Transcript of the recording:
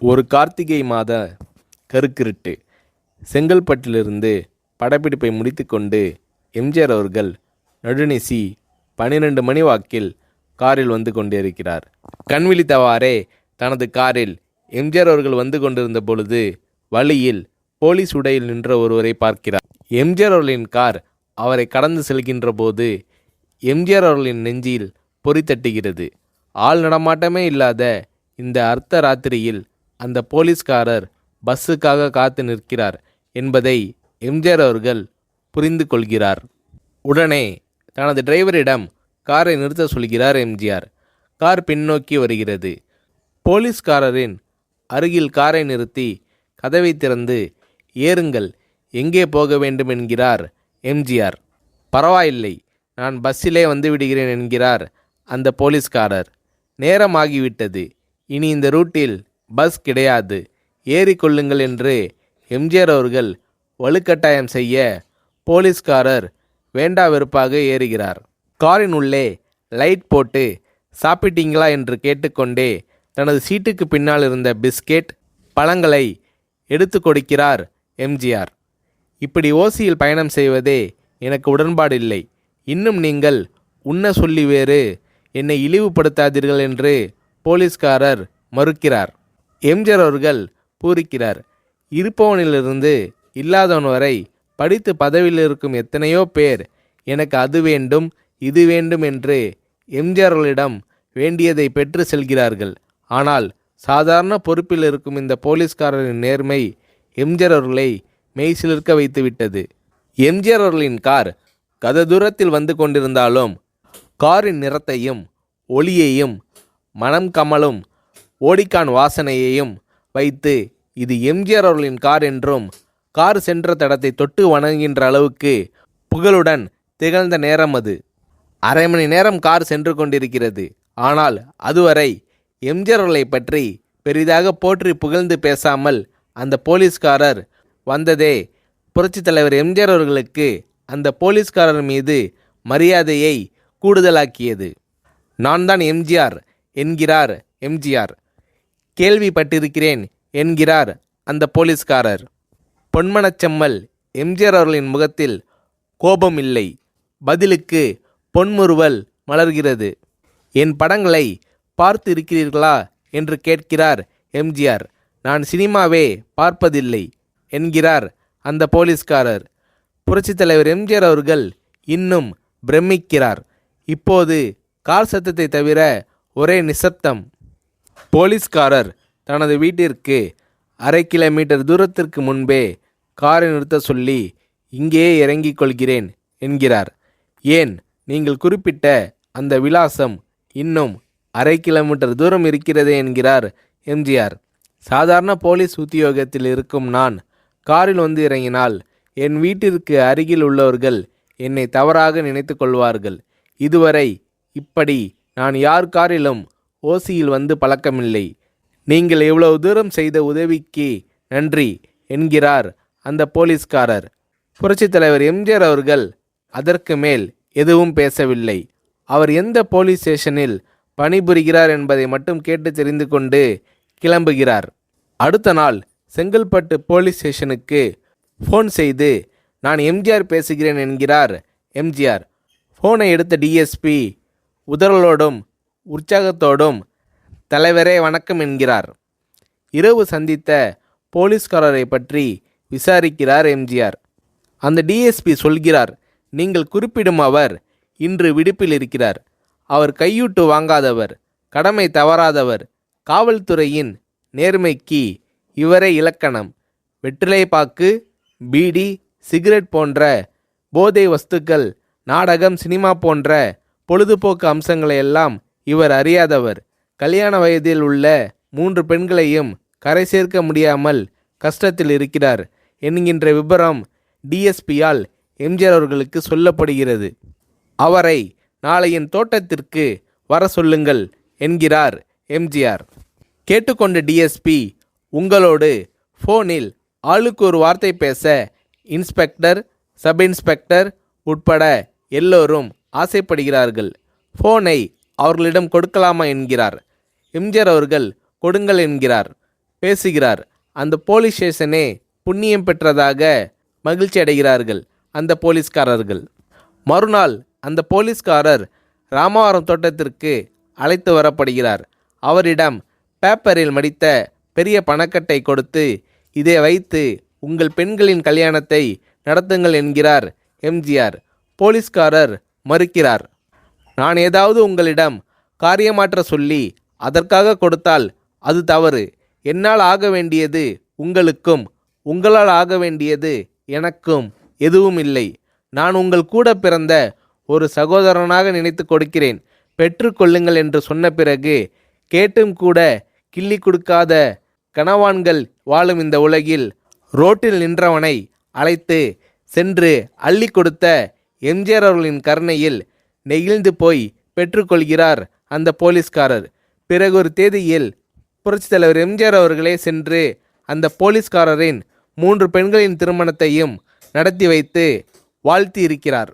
ஒரு கார்த்திகை மாத கருக்கிருட்டு. செங்கல்பட்டிலிருந்து படப்பிடிப்பை முடித்துக்கொண்டு எம்ஜிஆர் அவர்கள் நடுநிசி 12 மணி வாக்கில் காரில் வந்து கொண்டிருக்கிறார். கண் விழித்தவாறே தனது காரில் எம்ஜிஆர் அவர்கள் வந்து கொண்டிருந்த பொழுது வழியில் போலீஸ் உடையில் நின்ற ஒருவரை பார்க்கிறார். எம்ஜிஆர் அவர்களின் கார் அவரை கடந்து செல்கின்ற போது எம்ஜிஆர் அவர்களின் நெஞ்சில் பொறி தட்டுகிறது. ஆள் நடமாட்டமே இல்லாத இந்த அர்த்த ராத்திரியில் அந்த போலீஸ்காரர் பஸ்ஸுக்காக காத்து நிற்கிறார் என்பதை எம்ஜிஆர் அவர்கள் புரிந்து கொள்கிறார். உடனே தனது டிரைவரிடம் காரை நிறுத்த சொல்கிறார் எம்ஜிஆர். கார் பின்னோக்கி வருகிறது. போலீஸ்காரரின் அருகில் காரை நிறுத்தி கதவை திறந்து ஏறுங்கள், எங்கே போக வேண்டும் என்கிறார் எம்ஜிஆர். பரவாயில்லை, நான் பஸ்ஸிலே வந்து விடுகிறேன் என்கிறார் அந்த போலீஸ்காரர். நேரமாகிவிட்டது, இனி இந்த ரூட்டில் பஸ் கிடையாது, ஏறிக்கொள்ளுங்கள் என்று எம்ஜிஆர் அவர்கள் வலுக்கட்டாயம் செய்ய போலீஸ்காரர் வேண்டா வெறுப்பாக ஏறுகிறார். காரின் உள்ளே லைட் போட்டு சாப்பிட்டீங்களா என்று கேட்டுக்கொண்டே தனது சீட்டுக்கு பின்னால் இருந்த பிஸ்கெட் பழங்களை எடுத்து கொடுக்கிறார் எம்ஜிஆர். இப்படி ஓசியில் பயணம் செய்வதே எனக்கு உடன்பாடில்லை. இன்னும் நீங்கள் உண்ண சொல்லி வேறு என்னை இழிவுபடுத்தாதீர்கள் என்று போலீஸ்காரர் மறுக்கிறார். எம்ஜிஆர் அவர்கள் பூரிக்கிறார். இருப்பவனிலிருந்து இல்லாதவன் வரை படித்து பதவியில் இருக்கும் எத்தனையோ பேர் எனக்கு அது வேண்டும் இது வேண்டும் என்று எம்ஜிஆர் அவர்களிடம் வேண்டியதை பெற்று செல்கிறார்கள். ஆனால் சாதாரண பொறுப்பில் இருக்கும் இந்த போலீஸ்காரரின் நேர்மை எம்ஜிஆர் அவர்களை மெய்சிலிர்க்க வைத்துவிட்டது. எம்ஜிஆர் அவர்களின் கார் கத தூரத்தில் வந்து கொண்டிருந்தாலும் காரின் நிறத்தையும் ஒளியையும் மனம் கமலும் ஓடிக்கான் வாசனையையும் வைத்து இது எம்ஜிஆர் அவர்களின் கார் என்றும் கார் சென்ற தடத்தை தொட்டு வணங்குகின்ற அளவுக்கு புகழுடன் திகழ்ந்த நேரம் அது. அரை மணி நேரம் கார் சென்று கொண்டிருக்கிறது. ஆனால் அதுவரை எம்ஜிஆர் அவர்களை பற்றி பெரிதாக போற்றி புகழ்ந்து பேசாமல் அந்த போலீஸ்காரர் வந்ததே புரட்சித் தலைவர் எம்ஜிஆர் அவர்களுக்கு அந்த போலீஸ்காரர் மீது மரியாதையை கூடுதலாக்கியது. நான் தான் எம்ஜிஆர் என்கிறார் எம்ஜிஆர். கேள்விப்பட்டிருக்கிறேன் என்கிறார் அந்த போலீஸ்காரர். பொன்மனச்செம்மல் எம்ஜிஆர் அவர்களின் முகத்தில் கோபம் இல்லை, பதிலுக்கு பொன்முறுவல் மலர்கிறது. என் படங்களை பார்த்து இருக்கிறீர்களா என்று கேட்கிறார் எம்ஜிஆர். நான் சினிமாவே பார்ப்பதில்லை என்கிறார் அந்த போலீஸ்காரர். புரட்சித் தலைவர் எம்ஜிஆர் அவர்கள் இன்னும் பிரமிக்கிறார். இப்போது கார் சத்தத்தை தவிர ஒரே நிசப்தம். போலீஸ்காரர் தனது வீட்டிற்கு 1/2 கிலோமீட்டர் தூரத்திற்கு முன்பே காரை நிறுத்த சொல்லி இங்கேயே இறங்கிக் கொள்கிறேன் என்கிறார். ஏன், நீங்கள் குறிப்பிட்ட அந்த விலாசம் இன்னும் 1/2 கிலோமீட்டர் தூரம் இருக்கிறதே என்கிறார் எம்ஜிஆர். சாதாரண போலீஸ் உத்தியோகத்தில் இருக்கும் நான் காரில் வந்து இறங்கினால் என் வீட்டிற்கு அருகில் உள்ளவர்கள் என்னை தவறாக நினைத்து கொள்வார்கள். இதுவரை இப்படி நான் யார் காரிலும் ஓசியில் வந்து பழக்கமில்லை. நீங்கள் எவ்வளவு தூரம் செய்த உதவிக்கு நன்றி என்கிறார் அந்த போலீஸ்காரர். புரட்சித் தலைவர் எம்ஜிஆர் அவர்கள் அதற்கு மேல் எதுவும் பேசவில்லை. அவர் எந்த போலீஸ் ஸ்டேஷனில் பணிபுரிகிறார் என்பதை மட்டும் கேட்டு தெரிந்து கொண்டு கிளம்புகிறார். அடுத்த நாள் செங்கல்பட்டு போலீஸ் ஸ்டேஷனுக்கு ஃபோன் செய்து நான் எம்ஜிஆர் பேசுகிறேன் என்கிறார் எம்ஜிஆர். ஃபோனை எடுத்த டிஎஸ்பி உதறலோடும் உற்சாகத்தோடும் தலைவரே வணக்கம் என்கிறார். இரவு சந்தித்த போலீஸ்காரரை பற்றி விசாரிக்கிறார் எம்ஜிஆர். அந்த டிஎஸ்பி சொல்கிறார், நீங்கள் குறிப்பிடும் அவர் இன்று விடுப்பில் இருக்கிறார். அவர் கையூட்டு வாங்காதவர், கடமை தவறாதவர், காவல்துறையின் நேர்மைக்கு இவரே இலக்கணம். வெற்றிலை பாக்கு, பீடி, சிகரெட் போன்ற போதை வஸ்துக்கள், நாடகம், சினிமா போன்ற பொழுதுபோக்கு அம்சங்களையெல்லாம் இவர் அறியாதவர். கல்யாண வயதில் உள்ள 3 பெண்களையும் கரை சேர்க்க முடியாமல் கஷ்டத்தில் இருக்கிறார் என்கின்ற விபரம் டிஎஸ்பியால் எம்ஜிஆர் அவர்களுக்கு சொல்லப்படுகிறது. அவரை நாளை என் தோட்டத்திற்கு வர சொல்லுங்கள் என்கிறார் எம்ஜிஆர். கேட்டுக்கொண்ட டிஎஸ்பி உங்களோடு ஃபோனில் ஆளுக்கு ஒரு வார்த்தை பேச இன்ஸ்பெக்டர், சப் இன்ஸ்பெக்டர் உட்பட எல்லோரும் ஆசைப்படுகிறார்கள். ஃபோனை அவர்களிடம் கொடுக்கலாமா என்கிறார். எம்ஜிஆர் அவர்கள் கொடுங்கள் என்கிறார். பேசுகிறார். அந்த போலீஸ் ஸ்டேஷனே புண்ணியம் பெற்றதாக மகிழ்ச்சி அடைகிறார்கள் அந்த போலீஸ்காரர்கள். மறுநாள் அந்த போலீஸ்காரர் ராமவரம் தோட்டத்திற்கு அழைத்து வரப்படுகிறார். அவரிடம் பேப்பரில் மடித்த பெரிய பணக்கட்டை கொடுத்து, இதை வைத்து உங்கள் பெண்களின் கல்யாணத்தை நடத்துங்கள் என்கிறார் எம்ஜிஆர். போலீஸ்காரர் மறுக்கிறார். நான் ஏதாவது உங்களிடம் காரியமாற்ற சொல்லி அதற்காக கொடுத்தால் அது தவறு. என்னால் ஆக வேண்டியது உங்களுக்கும், உங்களால் ஆக வேண்டியது எனக்கும் எதுவும் இல்லை. நான் உங்கள் கூட பிறந்த ஒரு சகோதரனாக நினைத்து கொடுக்கிறேன், பெற்றுக்கொள்ளுங்கள் என்று சொன்ன பிறகு கேட்டும் கூட கிள்ளி கொடுக்காத கனவான்கள் வாழும் இந்த உலகில் ரோட்டில் நின்றவனை அழைத்து சென்று அள்ளி கொடுத்த எம்ஜிஆர் அவர்களின் கருணையில் நெகிழ்ந்து போய் பெற்றுக்கொள்கிறார் அந்த போலீஸ்காரர். பிறகு ஒரு தேதியில் புரட்சித் தலைவர் எம்ஜிஆர் அவர்களே சென்று அந்த போலீஸ்காரரின் 3 பெண்களின் திருமணத்தையும் நடத்தி வைத்து வாழ்த்தி இருக்கிறார்.